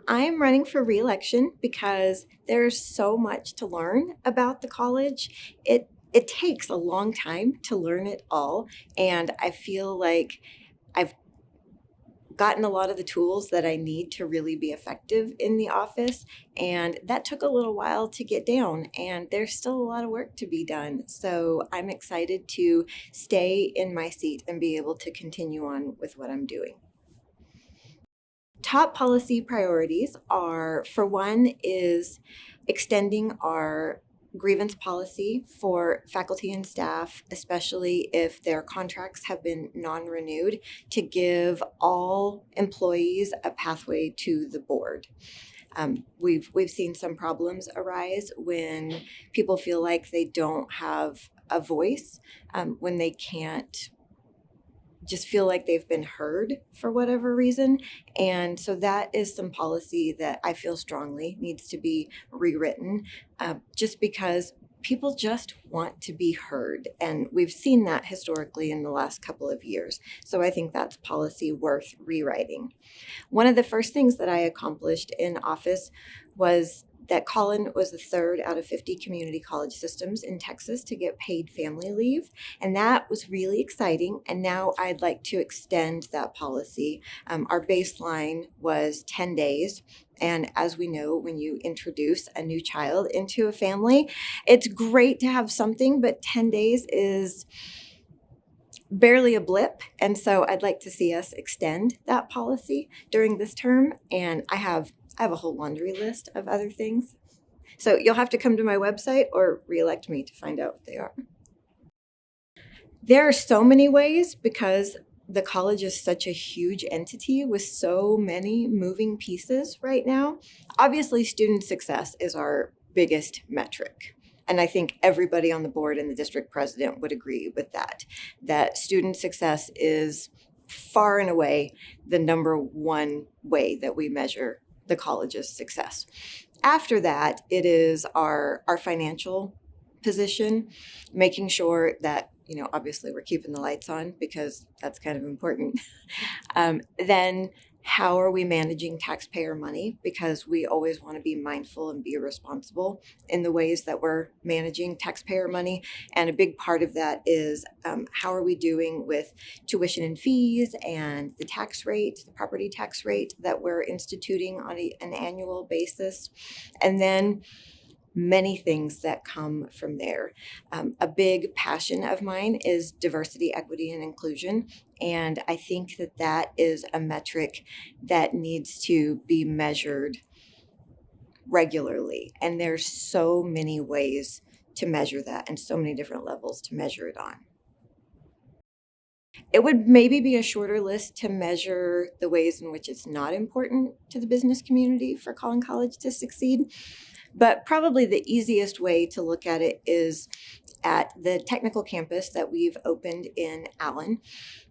I'm running for reelection because there's so much to learn about the college. It takes a long time to learn it all, and I feel like I've gotten a lot of the tools that I need to really be effective in the office. And that took a little while to get down, and there's still a lot of work to be done. So I'm excited to stay in my seat and be able to continue on with what I'm doing. Top policy priorities are, for one, is extending our grievance policy for faculty and staff, especially if their contracts have been non-renewed, to give all employees a pathway to the board. We've seen some problems arise when people feel like they don't have a voice, when they can't just feel like they've been heard for whatever reason. And so that is some policy that I feel strongly needs to be rewritten, just because people just want to be heard. And we've seen that historically in the last couple of years. So I think that's policy worth rewriting. One of the first things that I accomplished in office was that Collin was the third out of 50 community college systems in Texas to get paid family leave. And that was really exciting. And now I'd like to extend that policy. Our baseline was 10 days. And as we know, when you introduce a new child into a family, it's great to have something, but 10 days is barely a blip. And so I'd like to see us extend that policy during this term. And I have a whole laundry list of other things. So you'll have to come to my website or reelect me to find out what they are. There are so many ways because the college is such a huge entity with so many moving pieces right now. Obviously, student success is our biggest metric. And I think everybody on the board and the district president would agree with that student success is far and away the number one way that we measure the college's success. After that, it is our financial position, making sure that, obviously we're keeping the lights on because that's kind of important. Then how are we managing taxpayer money? Because we always want to be mindful and be responsible in the ways that we're managing taxpayer money. And a big part of that is how are we doing with tuition and fees and the tax rate, the property tax rate that we're instituting on an annual basis. And then many things that come from there. A big passion of mine is diversity, equity, and inclusion. And I think that is a metric that needs to be measured regularly. And there's so many ways to measure that and so many different levels to measure it on. It would maybe be a shorter list to measure the ways in which it's not important to the business community for Collin College to succeed. But probably the easiest way to look at it is at the technical campus that we've opened in Allen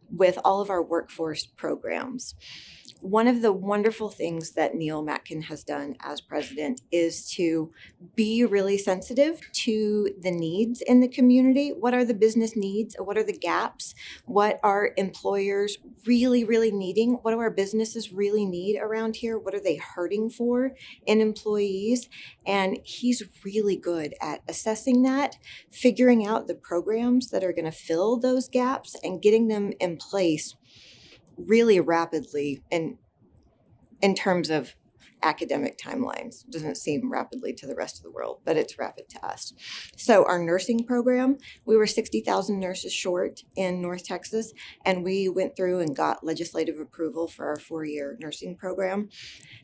with all of our workforce programs. One of the wonderful things that Neil Matkin has done as president is to be really sensitive to the needs in the community. What are the business needs? What are the gaps? What are employers really, really needing? What do our businesses really need around here? What are they hurting for in employees? And he's really good at assessing that, figuring out the programs that are going to fill those gaps and getting them in place really rapidly in terms of academic timelines. It doesn't seem rapidly to the rest of the world, but it's rapid to us. So our nursing program, we were 60,000 nurses short in North Texas, and we went through and got legislative approval for our 4-year nursing program.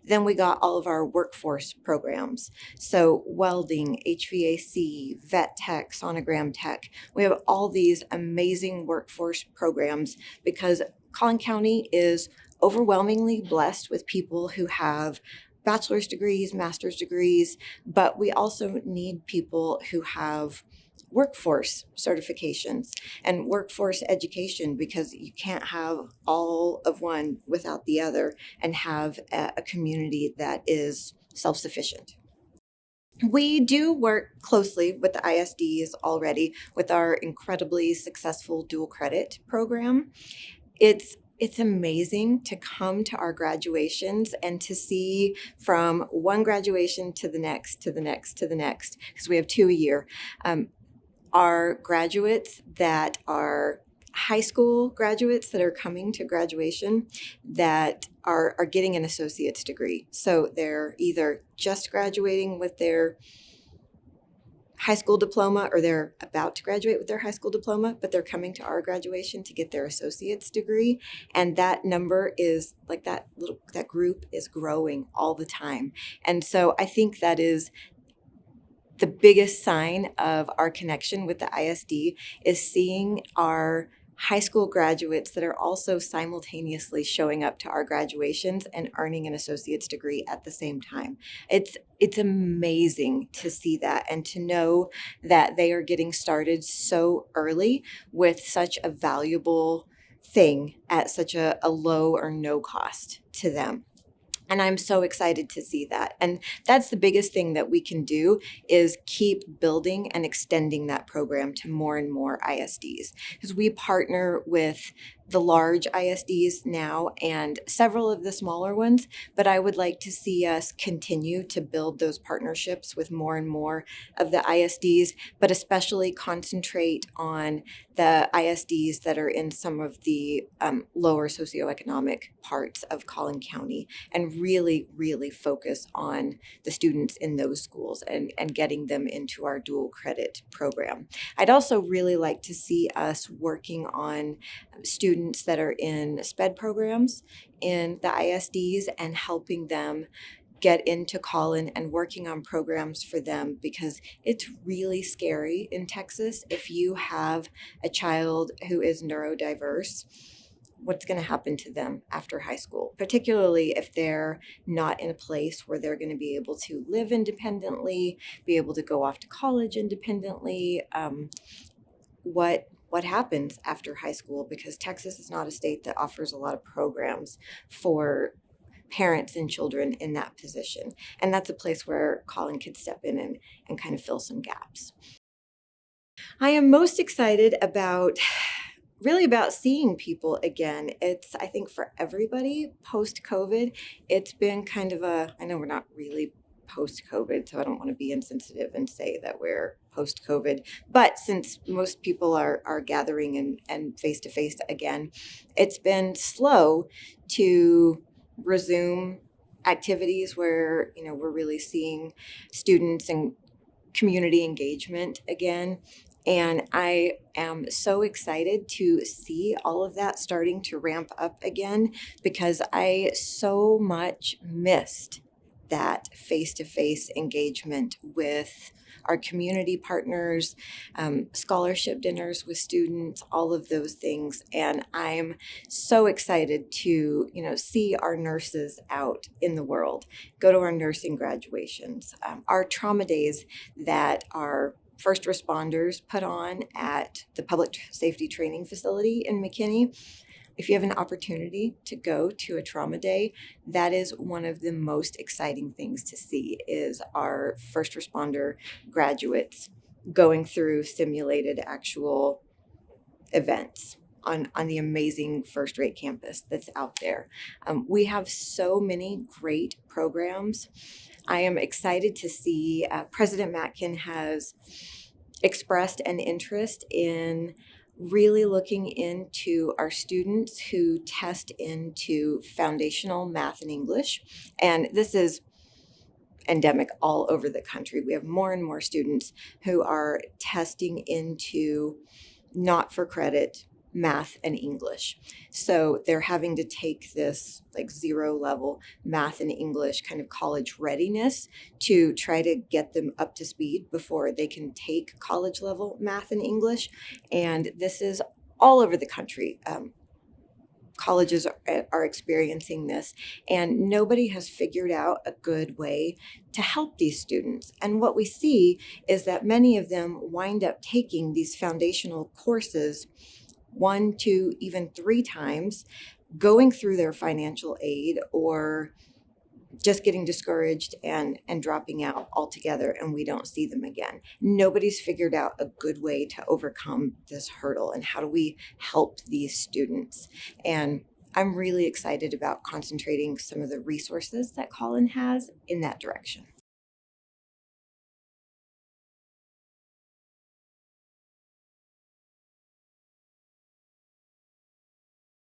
Then we got all of our workforce programs. So welding, HVAC, vet tech, sonogram tech. We have all these amazing workforce programs because Collin County is overwhelmingly blessed with people who have bachelor's degrees, master's degrees, but we also need people who have workforce certifications and workforce education, because you can't have all of one without the other and have a community that is self-sufficient. We do work closely with the ISDs already with our incredibly successful dual credit program. It's it's amazing to come to our graduations and to see from one graduation to the next, to the next, to the next, because we have 2 a year. Our graduates that are high school graduates that are coming to graduation that are getting an associate's degree. So they're either just graduating with their high school diploma or they're about to graduate with their high school diploma, but they're coming to our graduation to get their associate's degree. And that number is like that group is growing all the time. And so I think that is the biggest sign of our connection with the ISD is seeing our high school graduates that are also simultaneously showing up to our graduations and earning an associate's degree at the same time. It's amazing to see that and to know that they are getting started so early with such a valuable thing at such a low or no cost to them. And I'm so excited to see that. And that's the biggest thing that we can do is keep building and extending that program to more and more ISDs. Because we partner with the large ISDs now and several of the smaller ones, but I would like to see us continue to build those partnerships with more and more of the ISDs, but especially concentrate on the ISDs that are in some of the lower socioeconomic parts of Collin County and really, really focus on the students in those schools and getting them into our dual credit program. I'd also really like to see us working on students that are in SPED programs in the ISDs and helping them get into Collin and working on programs for them, because it's really scary in Texas if you have a child who is neurodiverse. What's going to happen to them after high school, particularly if they're not in a place where they're going to be able to live independently, be able to go off to college independently. What happens after high school? Because Texas is not a state that offers a lot of programs for parents and children in that position. And that's a place where Collin could step in and kind of fill some gaps. I am most excited about seeing people again. It's, I think for everybody post-COVID, it's been kind of I know we're not really post-COVID, so I don't want to be insensitive and say that we're post-COVID, but since most people are gathering and face-to-face again, it's been slow to resume activities where, we're really seeing students and community engagement again. And I am so excited to see all of that starting to ramp up again, because I so much missed that face-to-face engagement with our community partners, scholarship dinners with students, all of those things. And I'm so excited to, see our nurses out in the world, go to our nursing graduations, our trauma days that our first responders put on at the public safety training facility in McKinney. If you have an opportunity to go to a trauma day, that is one of the most exciting things to see, is our first responder graduates going through simulated actual events on the amazing first-rate campus that's out there. We have so many great programs. I am excited to see President Matkin has expressed an interest in really looking into our students who test into foundational math and English. And this is endemic all over the country. We have more and more students who are testing into not for credit math and English. So they're having to take this like 0 level math and English kind of college readiness to try to get them up to speed before they can take college level math and English. And this is all over the country. Colleges are experiencing this, and nobody has figured out a good way to help these students. And what we see is that many of them wind up taking these foundational courses 1, 2, even 3 times, going through their financial aid or just getting discouraged and dropping out altogether, and we don't see them again. Nobody's figured out a good way to overcome this hurdle, and how do we help these students? And I'm really excited about concentrating some of the resources that Collin has in that direction.